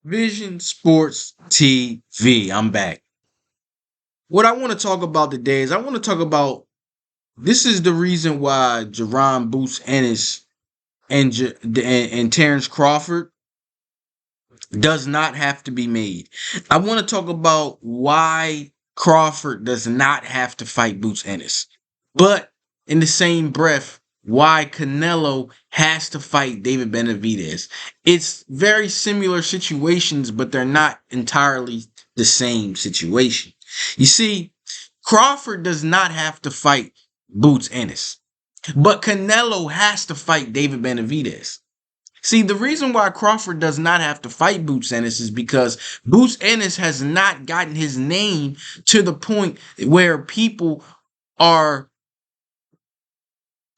Vision Sports TV. I'm back. What I want to talk about today is I want to talk about this is the reason why Jerron Boots Ennis and Terence Crawford does not have to be made. I want to talk about why Crawford does not have to fight Boots Ennis. But in the same breath, why Canelo has to fight David Benavidez. It's very similar situations, but they're not entirely the same situation. You see, Crawford does not have to fight Boots Ennis, but Canelo has to fight David Benavidez. See, the reason why Crawford does not have to fight Boots Ennis is because Boots Ennis has not gotten his name to the point where people are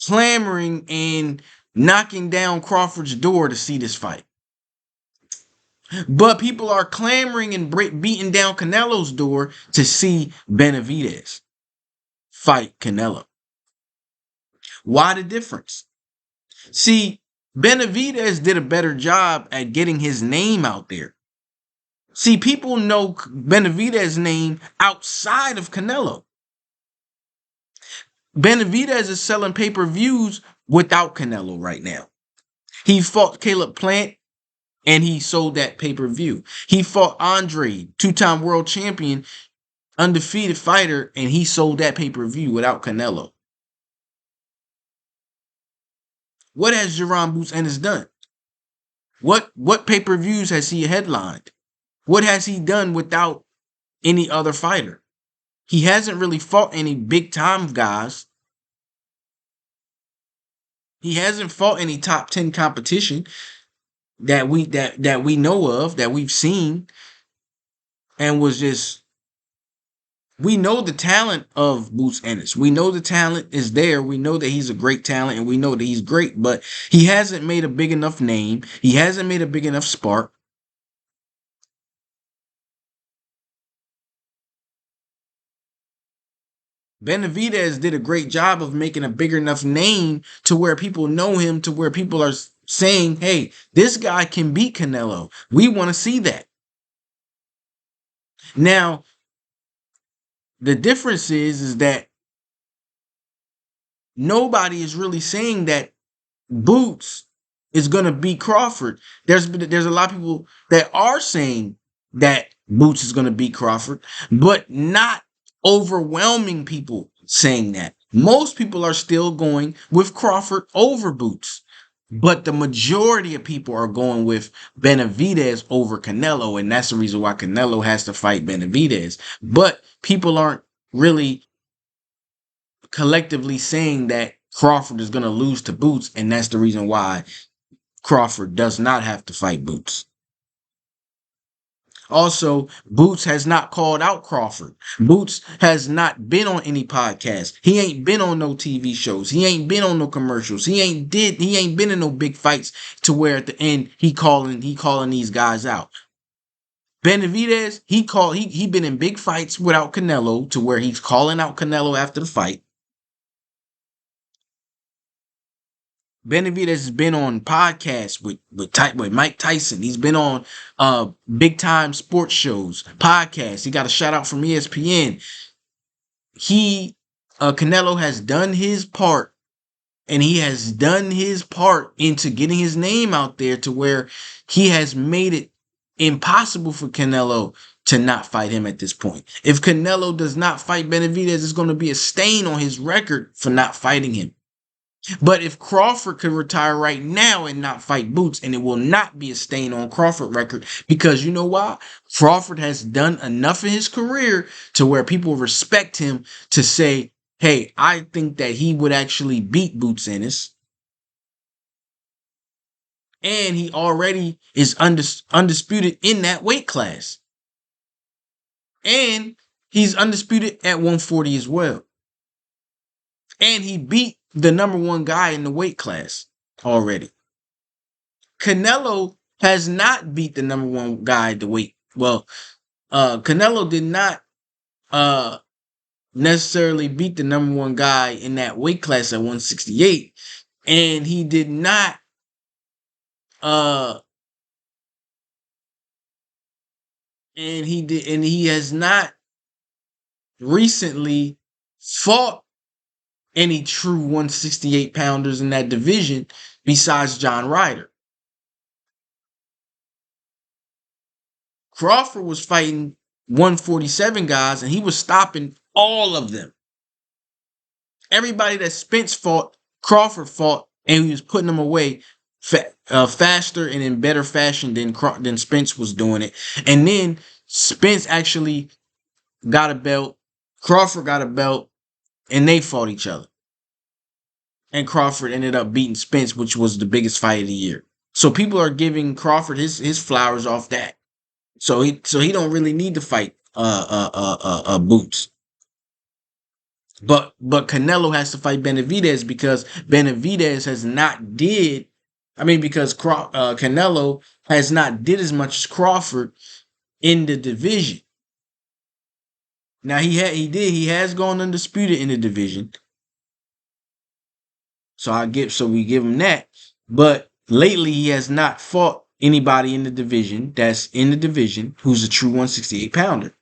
clamoring and knocking down Crawford's door to see this fight. But people are clamoring and beating down Canelo's door to see Benavidez fight Canelo. Why the difference? See, Benavidez did a better job at getting his name out there. See, people know Benavidez's name outside of Canelo. Benavidez is selling pay-per-views without Canelo right now. He fought Caleb Plant and he sold that pay-per-view. He fought Andre, two-time world champion, undefeated fighter, and he sold that pay-per-view without Canelo. What has Jerron Boots Ennis done? What pay-per-views has he headlined? What has he done without any other fighter? He hasn't really fought any big-time guys. He hasn't fought any top 10 competition that we know of, that we've seen, and was just, we know the talent of Boots Ennis. We know the talent is there. We know that he's a great talent, and we know that he's great, but he hasn't made a big enough name. He hasn't made a big enough spark. Benavidez did a great job of making a bigger enough name to where people know him, to where people are saying, hey, this guy can beat Canelo. We want to see that. Now, the difference is that nobody is really saying that Boots is going to beat Crawford. There's a lot of people that are saying that Boots is going to beat Crawford, but not overwhelming people saying that. Most people are still going with Crawford over Boots, but the majority of people are going with Benavidez over Canelo, and that's the reason why Canelo has to fight Benavidez. But people aren't really collectively saying that Crawford is going to lose to Boots, and that's the reason why Crawford does not have to fight Boots. Also, Boots has not called out Crawford. Boots has not been on any podcast. He ain't been on no TV shows. He ain't been on no commercials. He ain't been in no big fights to where at the end he calling these guys out. Benavidez, he been in big fights without Canelo to where he's calling out Canelo after the fight. Benavidez has been on podcasts with Mike Tyson. He's been on big time sports shows, podcasts. He got a shout out from ESPN. Canelo has done his part, and he has done his part into getting his name out there to where he has made it impossible for Canelo to not fight him at this point. If Canelo does not fight Benavidez, it's going to be a stain on his record for not fighting him. But if Crawford could retire right now and not fight Boots, and it will not be a stain on Crawford record, because you know why? Crawford has done enough in his career to where people respect him to say, hey, I think that he would actually beat Boots Ennis. And he already is undisputed in that weight class. And he's undisputed at 140 as well. And he beat the number one guy in the weight class already. Canelo has not beat the number one guy at the weight. Well, Canelo did not necessarily beat the number one guy in that weight class at 168. And he did not and he has not recently fought any true 168 pounders in that division besides John Ryder. Crawford was fighting 147 guys, and he was stopping all of them. Everybody that Spence fought, Crawford fought, and he was putting them away faster and in better fashion than Spence was doing it. And then Spence actually got a belt, Crawford got a belt, and they fought each other. And Crawford ended up beating Spence, which was the biggest fight of the year. So people are giving Crawford his flowers off that. So he don't really need to fight Boots. But Canelo has to fight Benavidez because Benavidez has not did. I mean, because Canelo has not did as much as Crawford in the division. Now he has gone undisputed in the division. So we give him that. But lately he has not fought anybody in the division who's a true 168 pounder.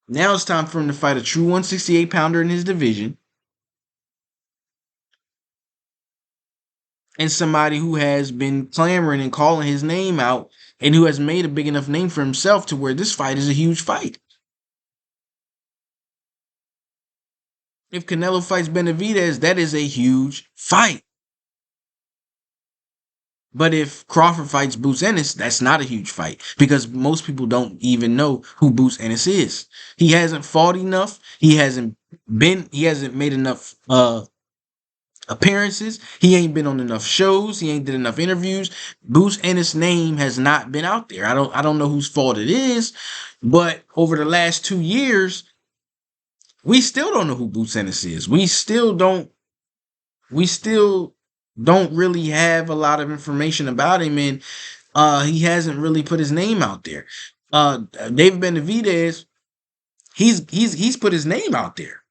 Now it's time for him to fight a true 168 pounder in his division. And somebody who has been clamoring and calling his name out and who has made a big enough name for himself to where this fight is a huge fight. If Canelo fights Benavidez, that is a huge fight. But if Crawford fights Boots Ennis, that's not a huge fight because most people don't even know who Boots Ennis is. He hasn't fought enough. He hasn't made enough appearances. He ain't been on enough shows. He ain't did enough interviews. Boots Ennis' name has not been out there. I don't know whose fault it is, but over the last 2 years, we still don't know who Boots Ennis is. We still don't really have a lot of information about him, and he hasn't really put his name out there. David Benavidez, he's put his name out there.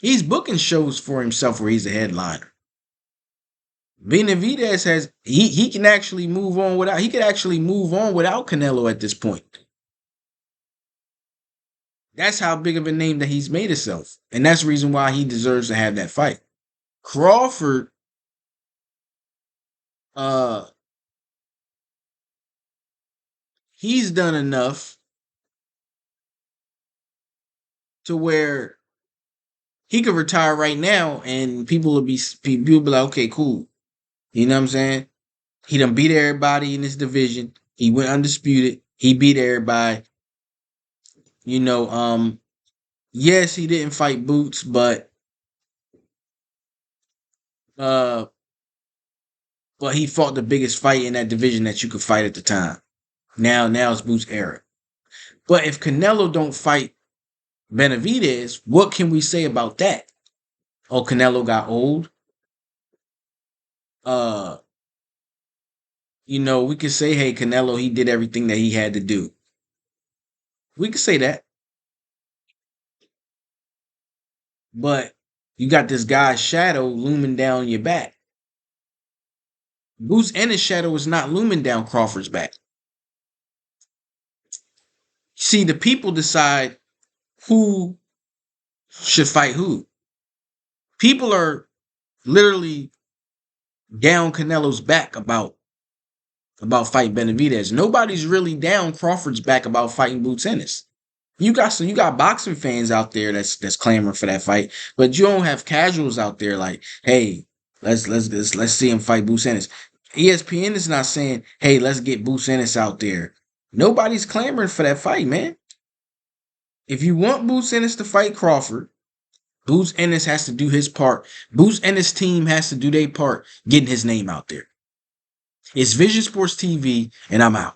He's booking shows for himself where he's a headliner. Benavidez he can actually move on without Canelo at this point. That's how big of a name that he's made himself, and that's the reason why he deserves to have that fight. Crawford, he's done enough to where he could retire right now, and people will be like, okay, cool. You know what I'm saying? He done beat everybody in this division. He went undisputed. He beat everybody. You know, yes, he didn't fight Boots, but he fought the biggest fight in that division that you could fight at the time. Now it's Boots' era. But if Canelo don't fight Benavidez, what can we say about that? Oh, Canelo got old. We could say, hey, Canelo, he did everything that he had to do. We could say that. But you got this guy's shadow looming down your back. Boots Ennis' shadow is not looming down Crawford's back. See, the people decide who should fight who. People are literally down Canelo's back about fighting Benavidez. Nobody's really down Crawford's back about fighting Boots Ennis. You got boxing fans out there that's clamoring for that fight, but you don't have casuals out there like, hey, let's see him fight Boots Ennis. ESPN is not saying, hey, let's get Boots Ennis out there. Nobody's clamoring for that fight, man. If you want Boots Ennis to fight Crawford, Boots Ennis has to do his part. Boots Ennis' team has to do their part getting his name out there. It's Vision Sports TV, and I'm out.